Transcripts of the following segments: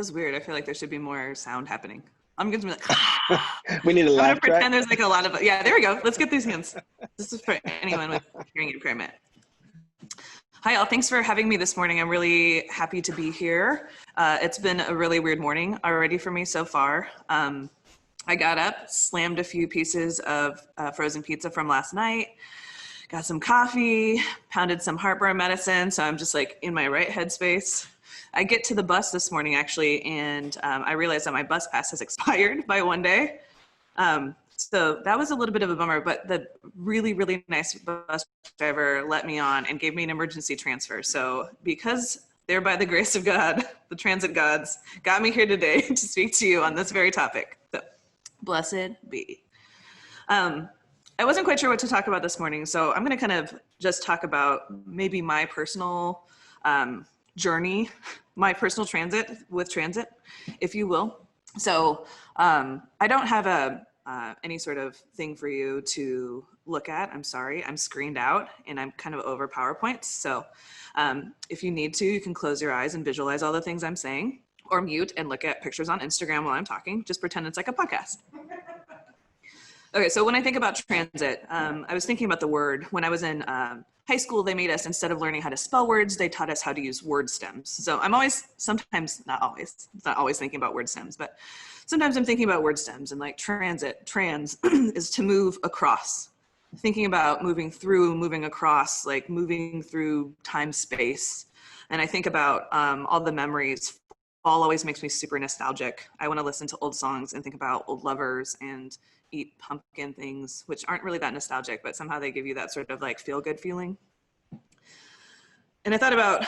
feels weird. I feel like there should be more sound happening. I'm going to be like, we need a laugh I'm going to track. pretend there's like a lot of, yeah, there we go. Let's get these hands. This is for anyone with hearing impairment. Hi, all. Thanks for having me this morning. I'm really happy to be here. It's been a really weird morning already for me so far. I got up, slammed a few pieces of frozen pizza from last night, got some coffee, pounded some heartburn medicine. So I'm just like in my right headspace. I get to the bus this morning actually, and I realized that my bus pass has expired by one day. So that was a little bit of a bummer, but the really, really nice bus driver let me on and gave me an emergency transfer. So because they're by the grace of God, the transit gods got me here today to speak to you on this very topic. So blessed be. I wasn't quite sure what to talk about this morning, so I'm going to kind of just talk about maybe my personal journey, my personal transit with transit, if you will. So I don't have any sort of thing for you to look at. I'm sorry, I'm screened out and I'm kind of over PowerPoint. So if you need to, you can close your eyes and visualize all the things I'm saying, or mute and look at pictures on Instagram while I'm talking. Just pretend it's like a podcast. Okay, so when I think about transit, I was thinking about the word. When I was in high school, they made us, instead of learning how to spell words, they taught us how to use word stems. So I'm always, sometimes, not always thinking about word stems, but sometimes I'm thinking about word stems, and like transit, trans is to move across. Thinking about moving through, moving across, like moving through time, space. And I think about all the memories. Fall always makes me super nostalgic. I want to listen to old songs and think about old lovers and eat pumpkin things, which aren't really that nostalgic, but somehow they give you that sort of like feel good feeling. And I thought about,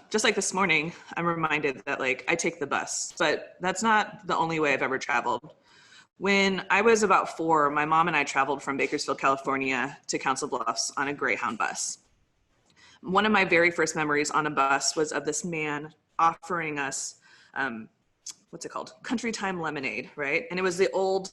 just like this morning, I'm reminded that like I take the bus, but that's not the only way I've ever traveled. When I was about 4, my mom and I traveled from Bakersfield, California to Council Bluffs on a Greyhound bus. One of my very first memories on a bus was of this man offering us, what's it called? Country Time lemonade, right? And it was the old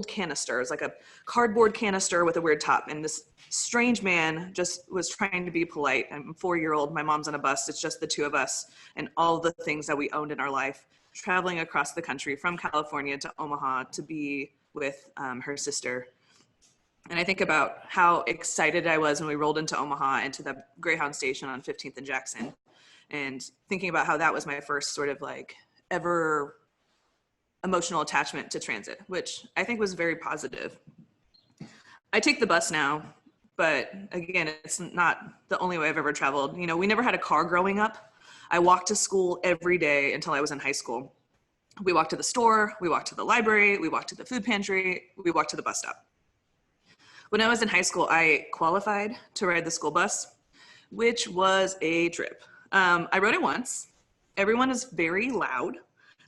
canister. It's like a cardboard canister with a weird top. And this strange man just was trying to be polite. I'm a 4-year-old, my mom's on a bus. It's just the two of us and all the things that we owned in our life, traveling across the country from California to Omaha to be with her sister. And I think about how excited I was when we rolled into Omaha, into the Greyhound station on 15th and Jackson. And thinking about how that was my first sort of like ever emotional attachment to transit, which I think was very positive. I take the bus now, but again, it's not the only way I've ever traveled. You know, we never had a car growing up. I walked to school every day until I was in high school. We walked to the store, we walked to the library, we walked to the food pantry, we walked to the bus stop. When I was in high school, I qualified to ride the school bus, which was a trip. I rode it once. Everyone is very loud.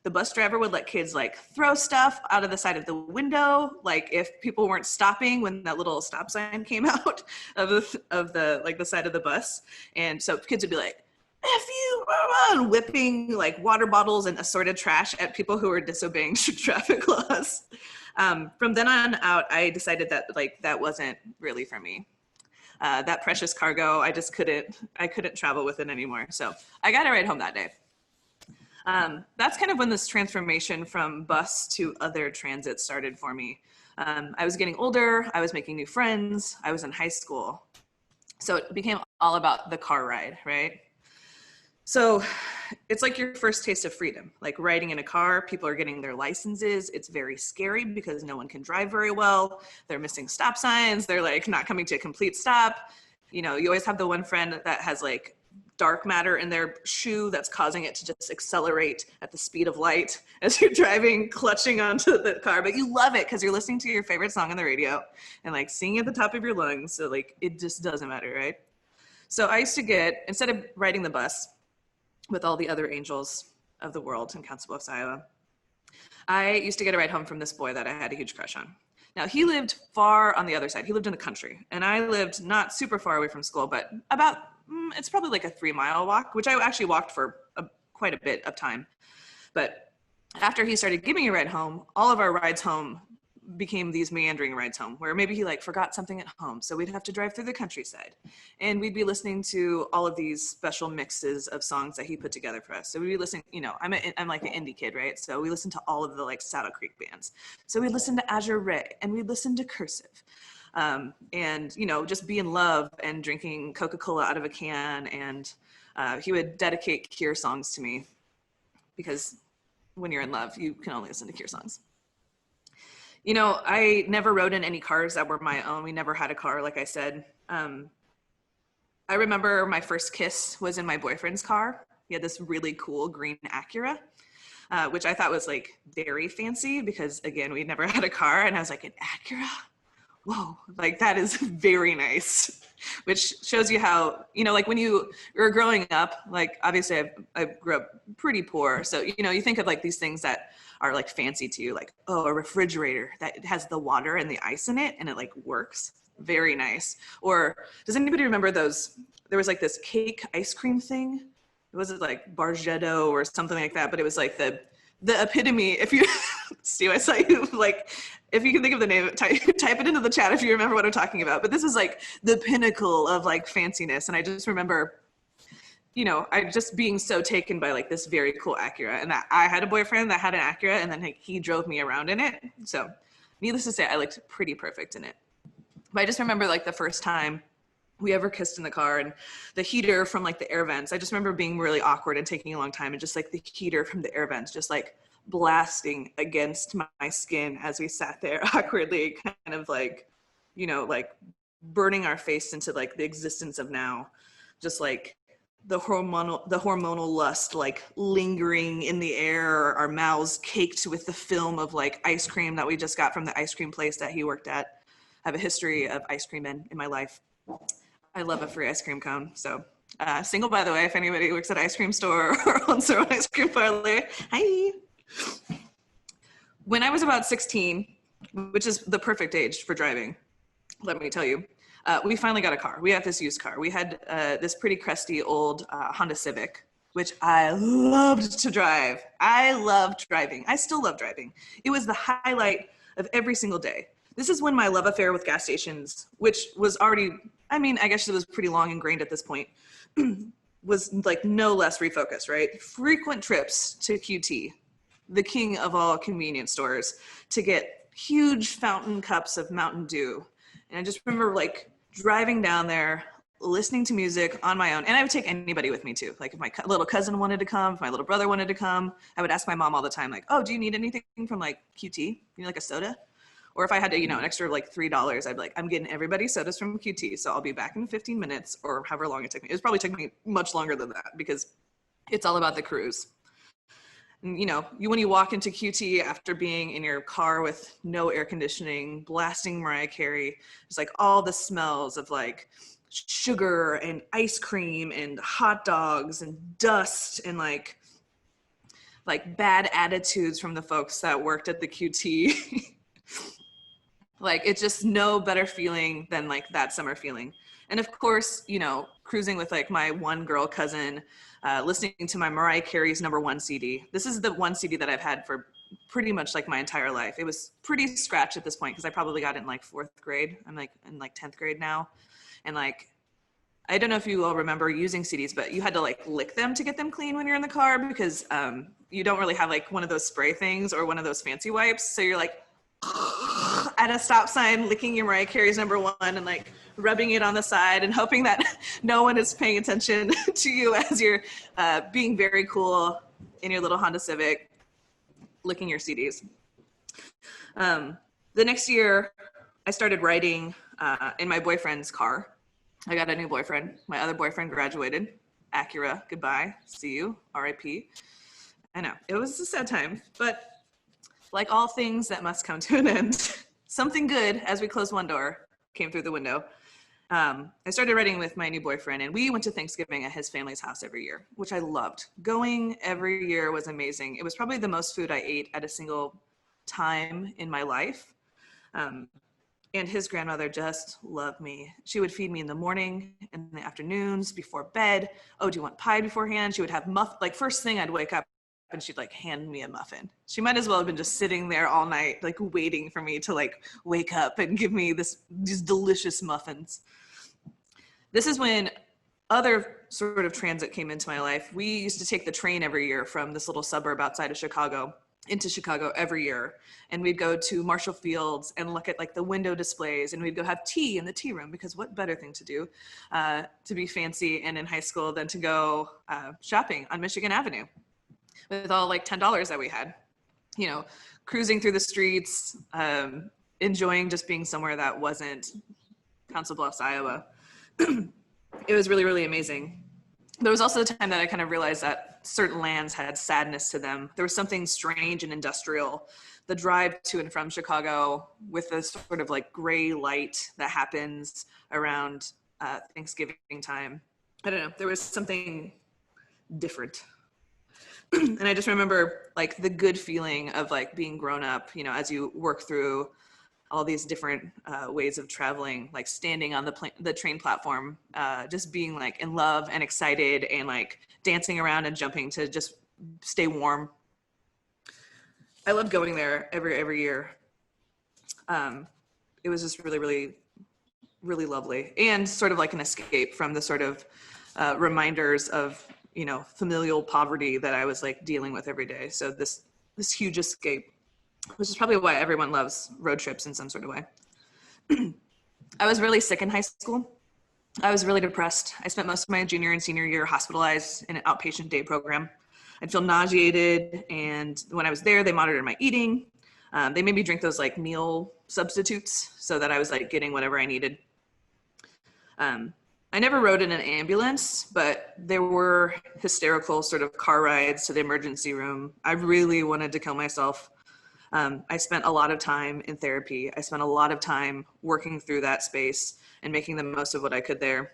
The bus driver would let kids like throw stuff out of the side of the window, like if people weren't stopping when that little stop sign came out of the like the side of the bus. And so kids would be like, F you, and whipping like water bottles and assorted trash at people who were disobeying traffic laws. From then on out, I decided that like that wasn't really for me. That precious cargo, I couldn't travel with it anymore. So I got a ride home that day. That's kind of when this transformation from bus to other transit started for me. I was getting older, I was making new friends, I was in high school. So it became all about the car ride, right? So it's like your first taste of freedom, like riding in a car, people are getting their licenses. It's very scary because no one can drive very well. They're missing stop signs. They're like not coming to a complete stop. You know, you always have the one friend that has like dark matter in their shoe that's causing it to just accelerate at the speed of light as you're driving, clutching onto the car, but you love it because you're listening to your favorite song on the radio and like singing at the top of your lungs. So like, it just doesn't matter, right? So I used to get, instead of riding the bus with all the other angels of the world in Council Bluffs, Iowa, I used to get a ride home from this boy that I had a huge crush on. Now he lived far on the other side. He lived in the country and I lived not super far away from school, but about, it's probably like a 3-mile walk, which I actually walked for quite a bit of time. But after he started giving me a ride home, all of our rides home became these meandering rides home, where maybe he like forgot something at home, so we'd have to drive through the countryside, and we'd be listening to all of these special mixes of songs that he put together for us. So we'd be listening, you know, I'm like an indie kid, right? So we listened to all of the like Saddle Creek bands. So we listened to Azure Ray, and we listened to Cursive, and you know, just be in love and drinking Coca-Cola out of a can. And he would dedicate Cure songs to me, because when you're in love, you can only listen to Cure songs. You know, I never rode in any cars that were my own. We never had a car, like I said. I remember my first kiss was in my boyfriend's car. He had this really cool green Acura, which I thought was like very fancy because, again, we never had a car. And I was like, an Acura? Whoa, like that is very nice. Which shows you how, you know, like when you were growing up, like obviously I grew up pretty poor. So, you know, you think of like these things that are like fancy to you, like, oh, a refrigerator that has the water and the ice in it and it like works. Very nice. Or does anybody remember those, there was like this cake ice cream thing? Was it like Bargetto or something like that? But it was like the epitome, if you, Steve, I saw you like, if you can think of the name, type it into the chat if you remember what I'm talking about. But this is like the pinnacle of like fanciness. And I just remember, you know, I just being so taken by like this very cool Acura, and that I had a boyfriend that had an Acura, and then like, he drove me around in it. So needless to say, I looked pretty perfect in it. But I just remember like the first time we ever kissed in the car, and the heater from like the air vents, I just remember being really awkward and taking a long time, and just like the heater from the air vents just like blasting against my skin as we sat there awkwardly, kind of like, you know, like burning our face into like the existence of now, just like the hormonal lust like lingering in the air, our mouths caked with the film of like ice cream that we just got from the ice cream place that he worked at. I have a history of ice cream in my life. I love a free ice cream cone. So single, by the way, if anybody works at an ice cream store or owns their own ice cream parlor, hi. When I was about 16, which is the perfect age for driving, let me tell you, we finally got a car. We had this used car. We had this pretty crusty old Honda Civic, which I loved to drive. I loved driving. I still love driving. It was the highlight of every single day. This is when my love affair with gas stations, which was already, I mean, I guess it was pretty long ingrained at this point, was like no less refocused, right? Frequent trips to QT, the king of all convenience stores, to get huge fountain cups of Mountain Dew. And I just remember like driving down there, listening to music on my own. And I would take anybody with me too. Like if my little cousin wanted to come, if my little brother wanted to come, I would ask my mom all the time, like, oh, do you need anything from like QT? You need like a soda? Or if I had to, you know, an extra like $3, I'd be like, I'm getting everybody sodas from QT. So I'll be back in 15 minutes or however long it took me. It was probably took me much longer than that because it's all about the cruise. And, you know, when you walk into QT after being in your car with no air conditioning, blasting Mariah Carey, it's like all the smells of like sugar and ice cream and hot dogs and dust and like bad attitudes from the folks that worked at the QT. Like it's just no better feeling than like that summer feeling. And of course, you know, cruising with like my one girl cousin, listening to my Mariah Carey's #1 CD. This is the one CD that I've had for pretty much like my entire life. It was pretty scratched at this point because I probably got it in like 4th grade. I'm like in like 10th grade now. And like, I don't know if you all remember using CDs, but you had to like lick them to get them clean when you're in the car because you don't really have like one of those spray things or one of those fancy wipes. So you're like at a stop sign, licking your Mariah Carey's #1 and like rubbing it on the side and hoping that no one is paying attention to you as you're being very cool in your little Honda Civic, licking your CDs. The next year, I started riding in my boyfriend's car. I got a new boyfriend. My other boyfriend graduated. Acura, goodbye, see you, RIP. I know, it was a sad time, but like all things that must come to an end, something good, as we closed one door, came through the window. I started riding with my new boyfriend, and we went to Thanksgiving at his family's house every year, which I loved. Going every year was amazing. It was probably the most food I ate at a single time in my life. And his grandmother just loved me. She would feed me in the morning, in the afternoons, before bed. Oh, do you want pie beforehand? She would have like first thing I'd wake up and she'd like hand me a muffin. She might as well have been just sitting there all night, like waiting for me to like wake up and give me these delicious muffins. This is when other sort of transit came into my life. We used to take the train every year from this little suburb outside of Chicago into Chicago every year. And we'd go to Marshall Fields and look at like the window displays, and we'd go have tea in the tea room, because what better thing to do to be fancy and in high school than to go shopping on Michigan Avenue with all like $10 that we had, you know, cruising through the streets, enjoying just being somewhere that wasn't Council Bluffs, Iowa. It was really, really amazing. There was also the time that I kind of realized that certain lands had sadness to them. There was something strange and industrial. The drive to and from Chicago with the sort of like gray light that happens around Thanksgiving time. I don't know, there was something different. And I just remember like the good feeling of like being grown up, you know, as you work through all these different ways of traveling, like standing on the train platform, just being like in love and excited and like dancing around and jumping to just stay warm. I loved going there every year. It was just really, really, really lovely, and sort of like an escape from the sort of reminders of, you know, familial poverty that I was like dealing with every day. So this huge escape, which is probably why everyone loves road trips in some sort of way. I was really sick in high school. I was really depressed. I spent most of my junior and senior year hospitalized in an outpatient day program. I'd feel nauseated, and when I was there, they monitored my eating. They made me drink those like meal substitutes so that I was like getting whatever I needed. I never rode in an ambulance, but there were hysterical sort of car rides to the emergency room. I really wanted to kill myself. I spent a lot of time in therapy. I spent a lot of time working through that space and making the most of what I could there.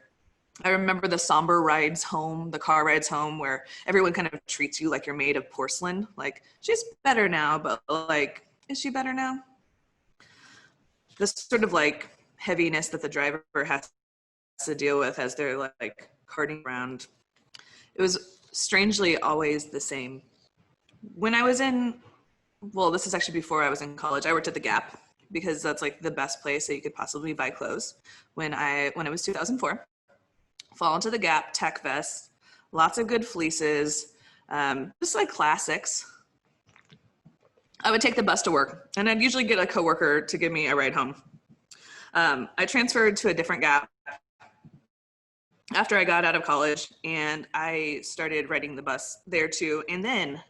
I remember the somber rides home, the car rides home, where everyone kind of treats you like you're made of porcelain. Like, she's better now, but like, is she better now? This sort of like heaviness that the driver has to deal with as they're like carting around. It was strangely always the same. When I was well, this is actually before I was in college, I worked at the Gap, because that's like the best place that you could possibly buy clothes. When it was 2004, fall into the Gap, tech vest, lots of good fleeces, just like classics. I would take the bus to work, and I'd usually get a coworker to give me a ride home. I transferred to a different Gap after I got out of college, and I started riding the bus there too. And then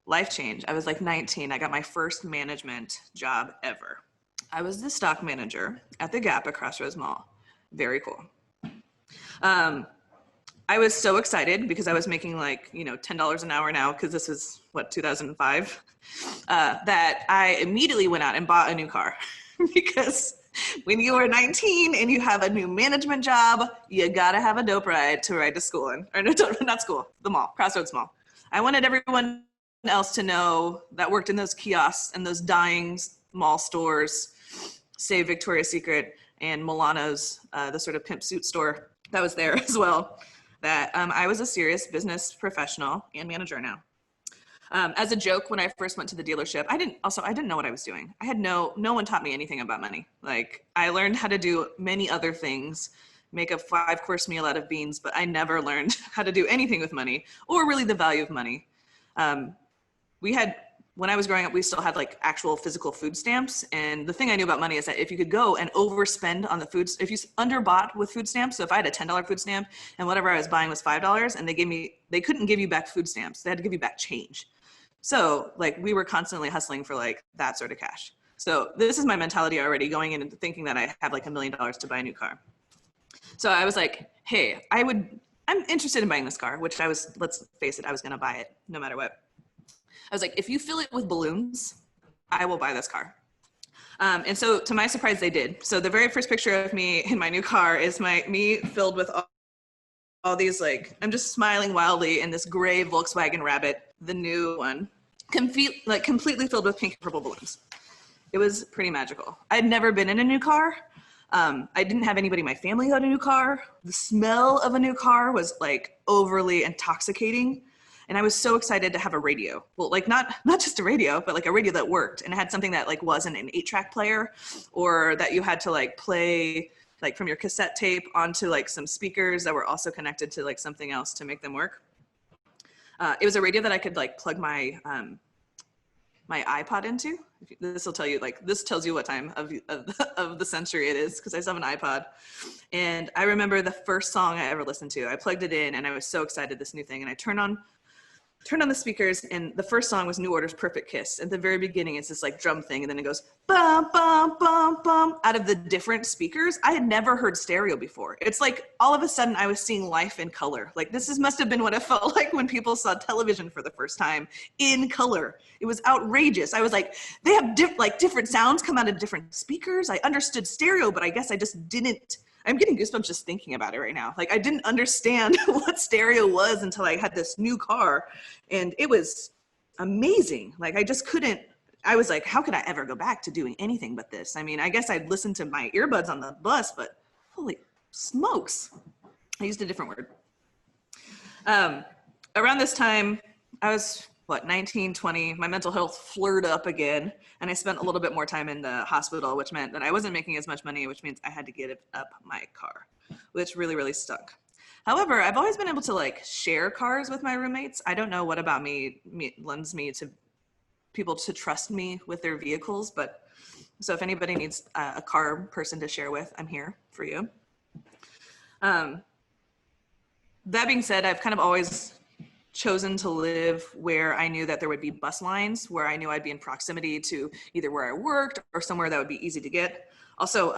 life change. I was like 19. I got my first management job ever. I was the stock manager at the Gap at Crossroads Mall. Very cool. I was so excited because I was making like, you know, $10 an hour now, because this was what, 2005, that I immediately went out and bought a new car. Because when you are 19 and you have a new management job, you gotta have a dope ride to ride to school in, or no, not school, the mall, Crossroads Mall. I wanted everyone else to know that worked in those kiosks and those dying mall stores, say Victoria's Secret and Milano's, the sort of pimp suit store that was there as well, that I was a serious business professional and manager now. As a joke, when I first went to the dealership, I didn't know what I was doing. I had no one taught me anything about money. Like, I learned how to do many other things, make a 5-course meal out of beans, but I never learned how to do anything with money, or really the value of money. When I was growing up, we still had like actual physical food stamps. And the thing I knew about money is that if you could go and overspend on the foods, if you underbought with food stamps, so if I had a $10 food stamp and whatever I was buying was $5, and they couldn't give you back food stamps. They had to give you back change. So like, we were constantly hustling for like that sort of cash. So this is my mentality already, going in and thinking that I have like $1 million to buy a new car. So I was like, hey, I'm interested in buying this car, which let's face it, I was gonna buy it no matter what. I was like, if you fill it with balloons, I will buy this car. And so to my surprise, they did. So the very first picture of me in my new car is me filled with all these, like, I'm just smiling wildly in this gray Volkswagen Rabbit, the new one, completely filled with pink and purple balloons. It was pretty magical. I'd never been in a new car. I didn't have anybody in my family who had a new car. The smell of a new car was like overly intoxicating. And I was so excited to have a radio. Well, like not just a radio, but like a radio that worked and it had something that like wasn't an 8-track player, or that you had to like play like from your cassette tape onto like some speakers that were also connected to like something else to make them work. It was a radio that I could like plug my my iPod into. This will tell you, like, this tells you what time of the century it is, because I still have an iPod. And I remember the first song I ever listened to. I plugged it in and I was so excited, this new thing. And I turned on the speakers, and the first song was New Order's Perfect Kiss. At the very beginning, it's this like drum thing, and then it goes bum, bum, bum, bum, out of the different speakers. I had never heard stereo before. It's like all of a sudden I was seeing life in color. Like must have been what it felt like when people saw television for the first time in color. It was outrageous. I was like, they have different sounds come out of different speakers. I understood stereo, but I guess I just didn't. I'm getting goosebumps just thinking about it right now. Like, I didn't understand what stereo was until I had this new car, and it was amazing. Like, I just couldn't, I was like, how could I ever go back to doing anything but this? I mean, I guess I'd listen to my earbuds on the bus, but holy smokes. I used a different word. Around this time, I was, 19, 20, my mental health flared up again, and I spent a little bit more time in the hospital, which meant that I wasn't making as much money, which means I had to give up my car, which really, really stunk. However, I've always been able to like share cars with my roommates. I don't know what about me lends me to people to trust me with their vehicles, but so if anybody needs a car person to share with, I'm here for you. That being said, I've kind of always chosen to live where I knew that there would be bus lines, where I knew I'd be in proximity to either where I worked or somewhere that would be easy to get. Also,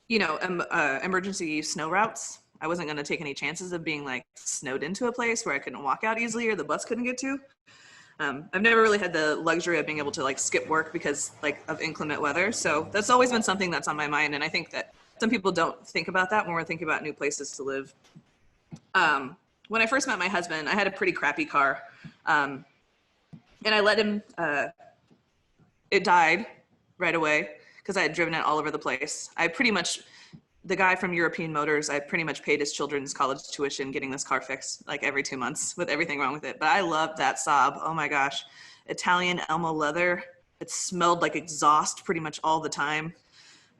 emergency snow routes. I wasn't going to take any chances of being like snowed into a place where I couldn't walk out easily or the bus couldn't get to. I've never really had the luxury of being able to like skip work because like of inclement weather. So that's always been something that's on my mind. And I think that some people don't think about that when we're thinking about new places to live. When I first met my husband, I had a pretty crappy car, and I let him, it died right away because I had driven it all over the place. The guy from European Motors, I pretty much paid his children's college tuition getting this car fixed like every 2 months with everything wrong with it. But I loved that Saab. Oh my gosh. Italian Elmo leather. It smelled like exhaust pretty much all the time.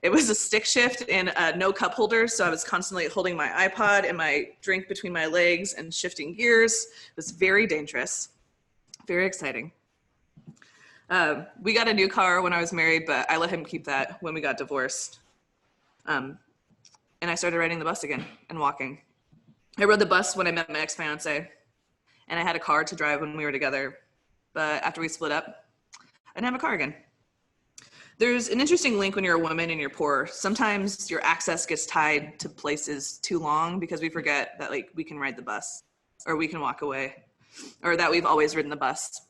It was a stick shift and no cup holders, so I was constantly holding my iPod and my drink between my legs and shifting gears. It was very dangerous, very exciting. We got a new car when I was married, but I let him keep that when we got divorced. And I started riding the bus again and walking. I rode the bus when I met my ex-fiance, and I had a car to drive when we were together. But after we split up, I didn't have a car again. There's an interesting link when you're a woman and you're poor. Sometimes your access gets tied to places too long because we forget that like we can ride the bus or we can walk away or that we've always ridden the bus.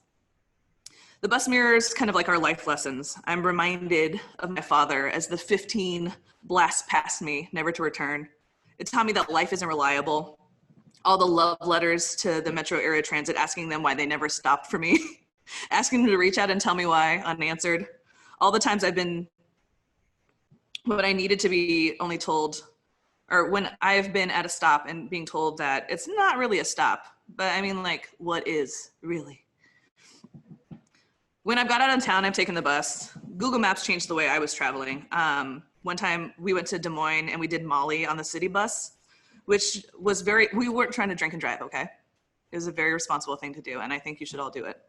The bus mirrors kind of like our life lessons. I'm reminded of my father as the 15 blasts past me, never to return. It taught me that life isn't reliable. All the love letters to the Metro Area Transit asking them why they never stopped for me, asking them to reach out and tell me why unanswered. All the times I've been, when I needed to be only told, or when I've been at a stop and being told that it's not really a stop, but I mean like, what is really? When I've got out of town, I've taken the bus. Google Maps changed the way I was traveling. One time we went to Des Moines and we did Molly on the city bus, which was we weren't trying to drink and drive, okay? It was a very responsible thing to do, and I think you should all do it.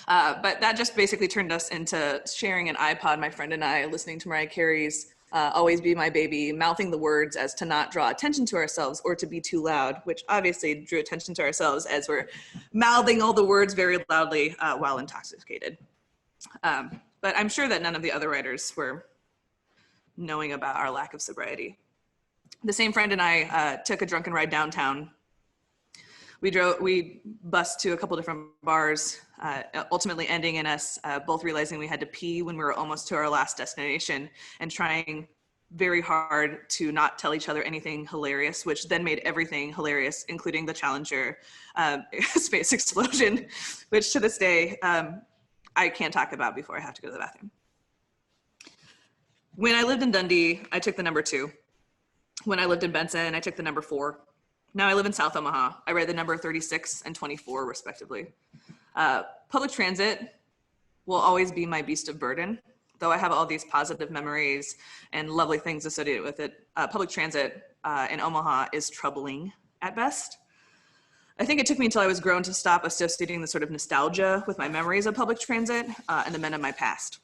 But that just basically turned us into sharing an iPod, my friend and I, listening to Mariah Carey's Always Be My Baby, mouthing the words as to not draw attention to ourselves or to be too loud, which obviously drew attention to ourselves as we're mouthing all the words very loudly while intoxicated. But I'm sure that none of the other writers were knowing about our lack of sobriety. The same friend and I took a drunken ride downtown. We bussed to a couple different bars, ultimately ending in us both realizing we had to pee when we were almost to our last destination and trying very hard to not tell each other anything hilarious, which then made everything hilarious, including the Challenger space explosion, which to this day, I can't talk about before I have to go to the bathroom. When I lived in Dundee, I took the number 2. When I lived in Benson, I took the number 4. Now I live in South Omaha. I ride the number 36 and 24 respectively. Public transit will always be my beast of burden. Though I have all these positive memories and lovely things associated with it, public transit in Omaha is troubling at best. I think it took me until I was grown to stop associating the sort of nostalgia with my memories of public transit and the men of my past.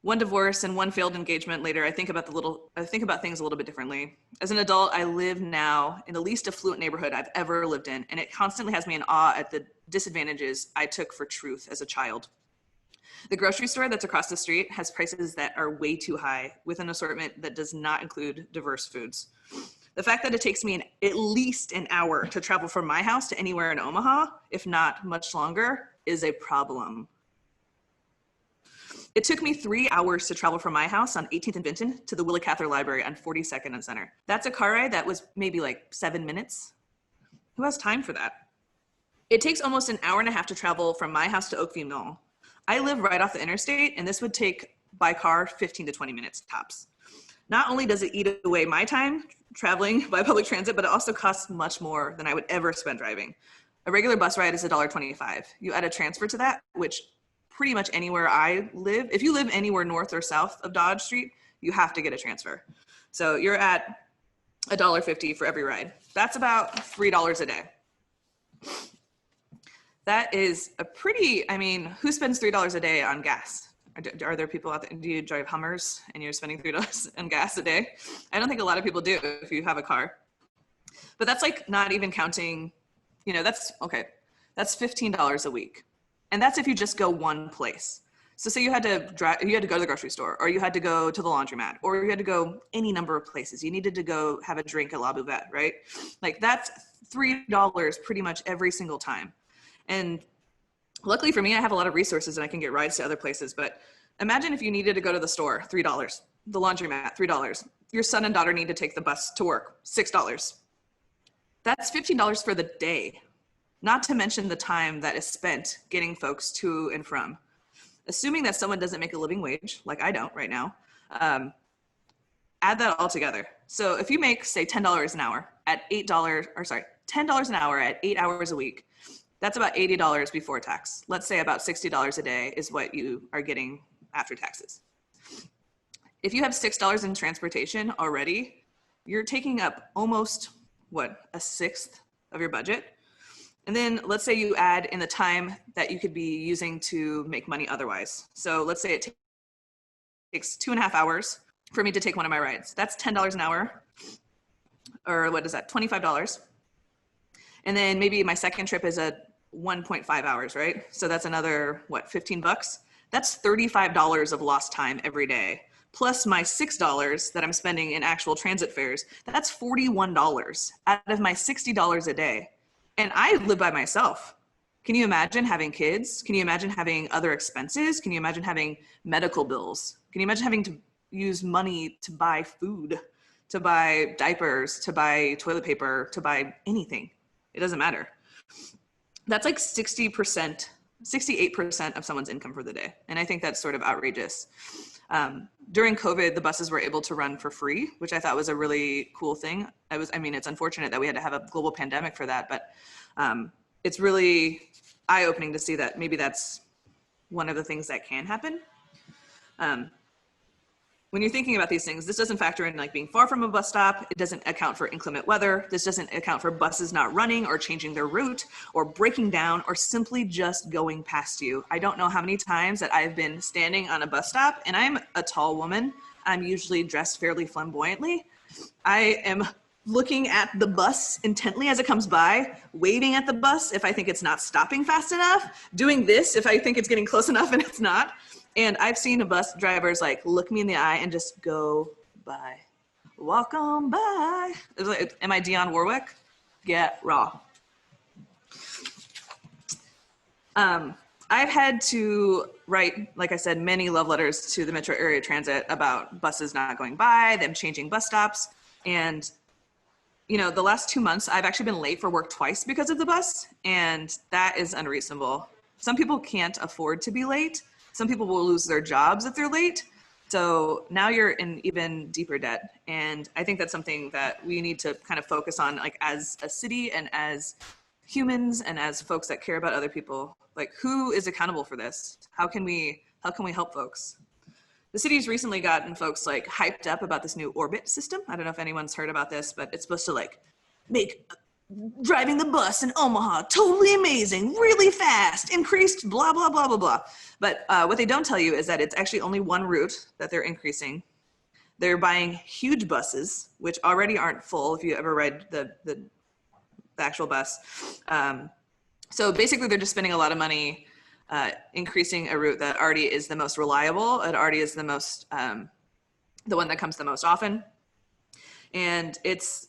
One divorce and one failed engagement later, I think about things a little bit differently. As an adult, I live now in the least affluent neighborhood I've ever lived in, and it constantly has me in awe at the disadvantages I took for truth as a child. The grocery store that's across the street has prices that are way too high with an assortment that does not include diverse foods. The fact that it takes me at least an hour to travel from my house to anywhere in Omaha, if not much longer, is a problem. It took me 3 hours to travel from my house on 18th and Vinton to the Willa Cather Library on 42nd and Center. That's a car ride that was maybe like 7 minutes. Who has time for that? It takes almost an hour and a half to travel from my house to Oakview Mall. I live right off the interstate, and this would take by car 15 to 20 minutes tops. Not only does it eat away my time traveling by public transit, but it also costs much more than I would ever spend driving. A regular bus ride is $1.25. You add a transfer to that, which pretty much anywhere I live, if you live anywhere north or south of Dodge Street, you have to get a transfer. So you're at $1.50 for every ride. That's about $3 a day. That is a pretty, I mean, who spends $3 a day on gas? Are there people out there, do you drive Hummers and you're spending $3 on gas a day? I don't think a lot of people do if you have a car. But that's like not even counting, you know, that's $15 a week. And that's if you just go one place. So say you had to go to the grocery store, or you had to go to the laundromat, or you had to go any number of places. You needed to go have a drink at La Bouvette, right? Like that's $3 pretty much every single time. And luckily for me, I have a lot of resources and I can get rides to other places. But imagine if you needed to go to the store, $3, the laundromat, $3. Your son and daughter need to take the bus to work, $6. That's $15 for the day. Not to mention the time that is spent getting folks to and from. Assuming that someone doesn't make a living wage, like I don't right now, add that all together. So if you make, say, $10 an hour at $10 an hour at 8 hours a week, that's about $80 before tax. Let's say about $60 a day is what you are getting after taxes. If you have $6 in transportation already, you're taking up almost, a sixth of your budget. And then let's say you add in the time that you could be using to make money otherwise. So let's say it takes 2.5 hours for me to take one of my rides. That's $10 an hour, or what is that, $25. And then maybe my second trip is a 1.5 hours, right? So that's another, $15? That's $35 of lost time every day. Plus my $6 that I'm spending in actual transit fares, that's $41 out of my $60 a day. And I live by myself. Can you imagine having kids? Can you imagine having other expenses? Can you imagine having medical bills? Can you imagine having to use money to buy food, to buy diapers, to buy toilet paper, to buy anything? It doesn't matter. That's like 68% of someone's income for the day. And I think that's sort of outrageous. During COVID, the buses were able to run for free, which I thought was a really cool thing. It's unfortunate that we had to have a global pandemic for that, but it's really eye-opening to see that maybe that's one of the things that can happen. When you're thinking about these things, this doesn't factor in like being far from a bus stop. It doesn't account for inclement weather. This doesn't account for buses not running or changing their route or breaking down or simply just going past you. I don't know how many times that I've been standing on a bus stop, and I'm a tall woman. I'm usually dressed fairly flamboyantly. I am looking at the bus intently as it comes by, waving at the bus if I think it's not stopping fast enough, doing this if I think it's getting close enough and it's not. And I've seen bus drivers like look me in the eye and just go by. Walk on by. It was like, am I Dionne Warwick? Get raw. I've had to write, like I said, many love letters to the Metro Area Transit about buses not going by, them changing bus stops. And, the last 2 months, I've actually been late for work twice because of the bus. And that is unreasonable. Some people can't afford to be late. Some people will lose their jobs if they're late. So now you're in even deeper debt. And I think that's something that we need to kind of focus on, like as a city and as humans and as folks that care about other people. Like, who is accountable for this? How can we help folks? The city's recently gotten folks like hyped up about this new orbit system. I don't know if anyone's heard about this, but it's supposed to like make driving the bus in Omaha totally amazing, really fast, increased blah, blah, blah, blah, blah. But what they don't tell you is that it's actually only one route that they're increasing. They're buying huge buses, which already aren't full if you ever ride the actual bus. So basically they're just spending a lot of money increasing a route that already is the most reliable. It already is the most, the one that comes the most often. And it's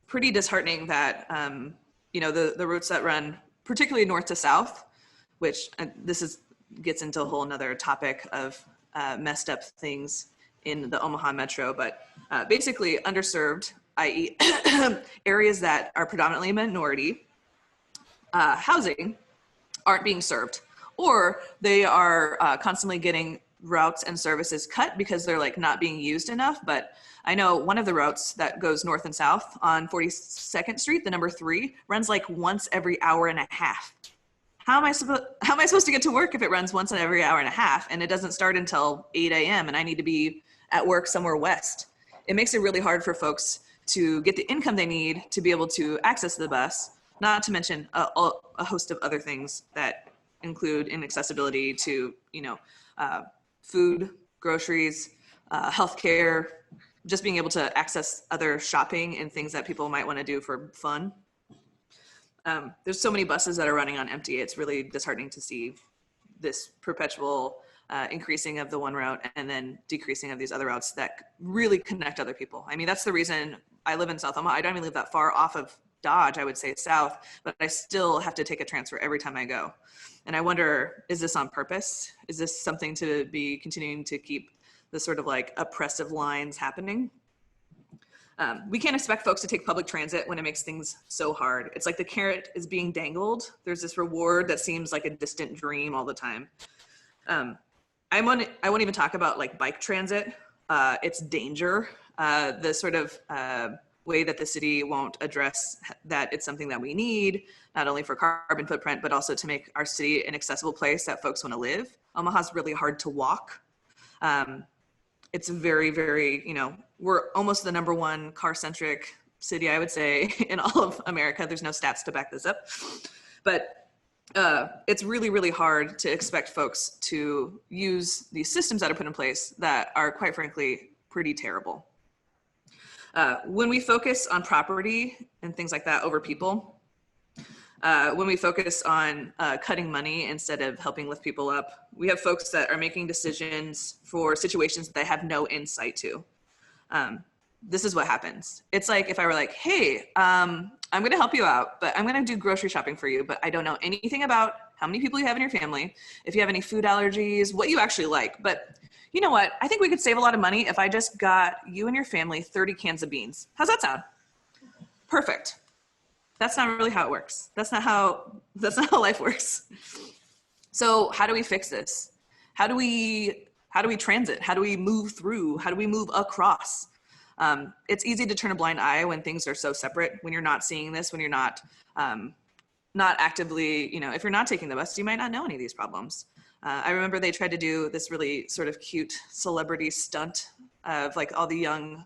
pretty disheartening that, you know, the routes that run particularly north to south, which gets into a whole nother topic of messed up things in the Omaha metro, but basically underserved, i.e. areas that are predominantly minority housing aren't being served, or they are constantly getting routes and services cut because they're like not being used enough. But I know one of the routes that goes north and south on 42nd Street, the number 3, runs like once every hour and a half. How am I supposed to get to work if it runs once in every hour and a half and it doesn't start until 8 a.m. and I need to be at work somewhere west? It makes it really hard for folks to get the income they need to be able to access the bus, not to mention a host of other things that include inaccessibility to, you know, food, groceries, healthcare, just being able to access other shopping and things that people might want to do for fun. There's so many buses that are running on empty. It's really disheartening to see this perpetual increasing of the one route and then decreasing of these other routes that really connect other people. I mean, that's the reason I live in South Omaha. I don't even live that far off of Dodge, I would say south, but I still have to take a transfer every time I go. And I wonder, is this on purpose? Is this something to be continuing to keep the sort of like oppressive lines happening? We can't expect folks to take public transit when it makes things so hard. It's like the carrot is being dangled. There's this reward that seems like a distant dream all the time. I won't even talk about like bike transit. It's danger. The sort of way that the city won't address that it's something that we need, not only for carbon footprint, but also to make our city an accessible place that folks want to live. Omaha's really hard to walk. It's very, very, you know, we're almost the #1 car-centric city, I would say, in all of America. There's no stats to back this up. But it's really, really hard to expect folks to use these systems that are put in place that are, quite frankly, pretty terrible. When we focus on property and things like that over people, when we focus on cutting money instead of helping lift people up, we have folks that are making decisions for situations that they have no insight to. This is what happens. It's like if I were like, hey, I'm going to help you out, but I'm going to do grocery shopping for you, but I don't know anything about how many people you have in your family, if you have any food allergies, what you actually like. But you know what? I think we could save a lot of money if I just got you and your family 30 cans of beans. How's that sound? Perfect. That's not really how it works. That's not how life works. So how do we fix this? How do we transit? How do we move through? How do we move across? It's easy to turn a blind eye when things are so separate, when you're not seeing this, when you're not actively, you know, if you're not taking the bus, you might not know any of these problems. I remember they tried to do this really sort of cute celebrity stunt of like all the young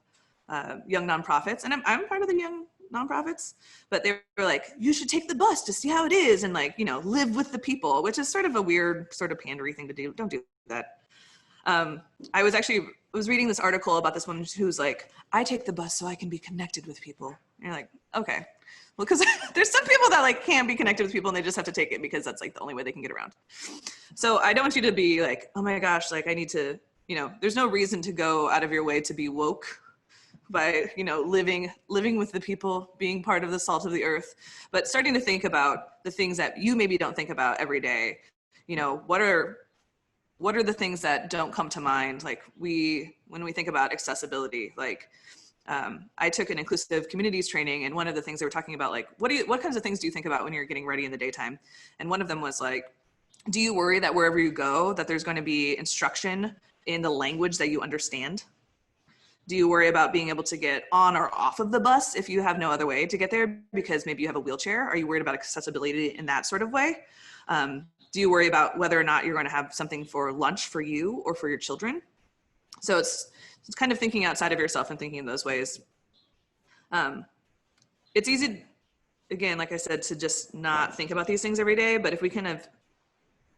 nonprofits, and I'm part of the young nonprofits, but they were like, you should take the bus to see how it is and like, you know, live with the people, which is sort of a weird sort of pandery thing to do. Don't do that. I was reading this article about this woman who's like, I take the bus so I can be connected with people. And you're like, okay. Well, because there's some people that like can't be connected with people and they just have to take it because that's like the only way they can get around. So I don't want you to be like, oh my gosh, like I need to, you know, there's no reason to go out of your way to be woke by, you know, living with the people, being part of the salt of the earth, but starting to think about the things that you maybe don't think about every day. You know, what are the things that don't come to mind? Like when we think about accessibility, like I took an inclusive communities training, and one of the things they were talking about, like, what kinds of things do you think about when you're getting ready in the daytime? And one of them was like, do you worry that wherever you go, that there's going to be instruction in the language that you understand? Do you worry about being able to get on or off of the bus if you have no other way to get there because maybe you have a wheelchair? Are you worried about accessibility in that sort of way? Do you worry about whether or not you're going to have something for lunch for you or for your children? So it's kind of thinking outside of yourself and thinking in those ways. It's easy, again, like I said, to just not think about these things every day, but if we kind of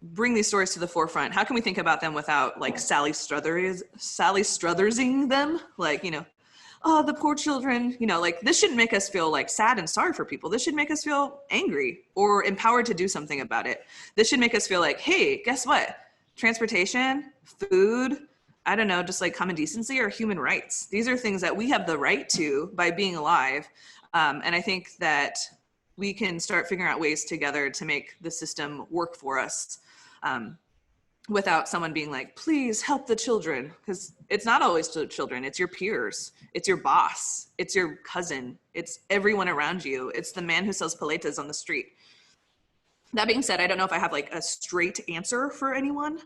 bring these stories to the forefront, how can we think about them without like Sally Struthersing them? Like, you know, oh, the poor children, you know, like this shouldn't make us feel like sad and sorry for people. This should make us feel angry or empowered to do something about it. This should make us feel like, hey, guess what? Transportation, food, I don't know, just like common decency are human rights. These are things that we have the right to by being alive. And I think that we can start figuring out ways together to make the system work for us without someone being like, please help the children. Because it's not always the children, it's your peers, it's your boss, it's your cousin, it's everyone around you. It's the man who sells paletas on the street. That being said, I don't know if I have like a straight answer for anyone.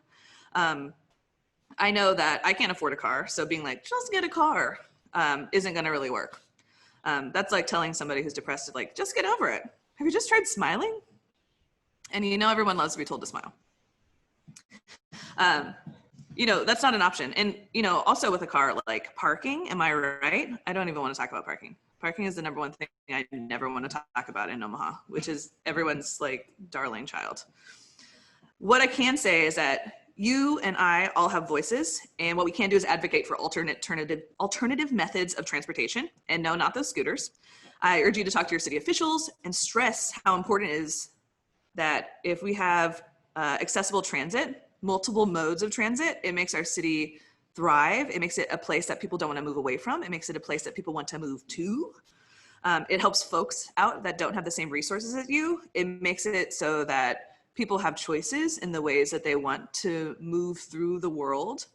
I know that I can't afford a car, so being like, just get a car isn't gonna really work. That's like telling somebody who's depressed, like, just get over it. Have you just tried smiling? And you know, everyone loves to be told to smile. You know, that's not an option. And, you know, also with a car, like parking, am I right? I don't even want to talk about parking. Parking is the number one thing I never want to talk about in Omaha, which is everyone's like darling child. What I can say is that you and I all have voices, and what we can do is advocate for alternative methods of transportation. And no, not those scooters. I urge you to talk to your city officials and stress how important it is that if we have accessible transit, multiple modes of transit, it makes our city thrive. It makes it a place that people don't want to move away from. It makes it a place that people want to move to. It helps folks out that don't have the same resources as you. It makes it so that people have choices in the ways that they want to move through the world.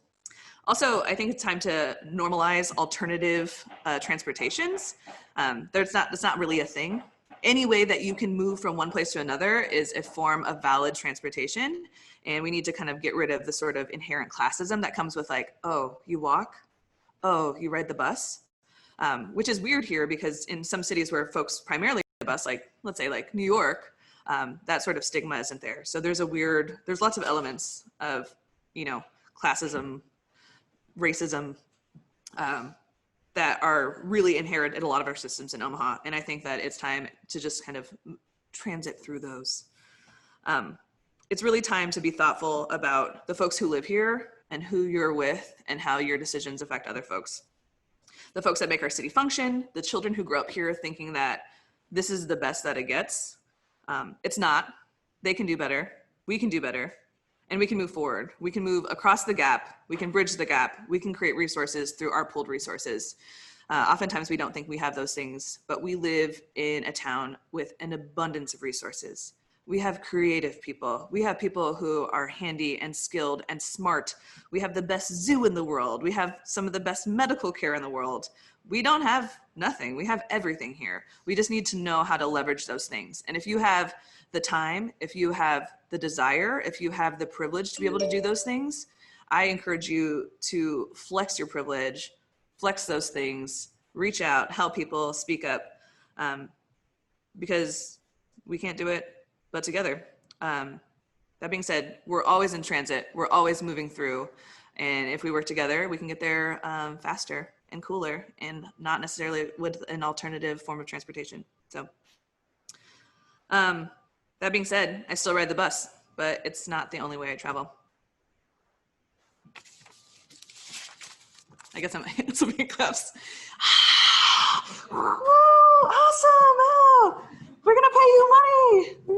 Also, I think it's time to normalize alternative transportations. That's not really a thing. Any way that you can move from one place to another is a form of valid transportation. And we need to kind of get rid of the sort of inherent classism that comes with like, oh, you walk? Oh, you ride the bus? Which is weird here because in some cities where folks primarily ride the bus, like let's say like New York, that sort of stigma isn't there. So there's lots of elements of, you know, classism, racism, that are really inherent in a lot of our systems in Omaha. And I think that it's time to just kind of transit through those. It's really time to be thoughtful about the folks who live here and who you're with and how your decisions affect other folks. The folks that make our city function, the children who grow up here thinking that this is the best that it gets. It's not. They can do better. We can do better. And we can move forward. We can move across the gap. We can bridge the gap. We can create resources through our pooled resources. Oftentimes we don't think we have those things, but we live in a town with an abundance of resources. We have creative people. We have people who are handy and skilled and smart. We have the best zoo in the world. We have some of the best medical care in the world. We don't have nothing. We have everything here. We just need to know how to leverage those things. And if you have the time, if you have the desire, if you have the privilege to be able to do those things, I encourage you to flex your privilege, flex those things, reach out, help people, speak up, because we can't do it but together. That being said, we're always in transit. We're always moving through. And if we work together, we can get there faster and cooler and not necessarily with an alternative form of transportation. So that being said, I still ride the bus, but it's not the only way I travel. I guess I'm so many claps. Woo, awesome! Oh, we're gonna pay you money.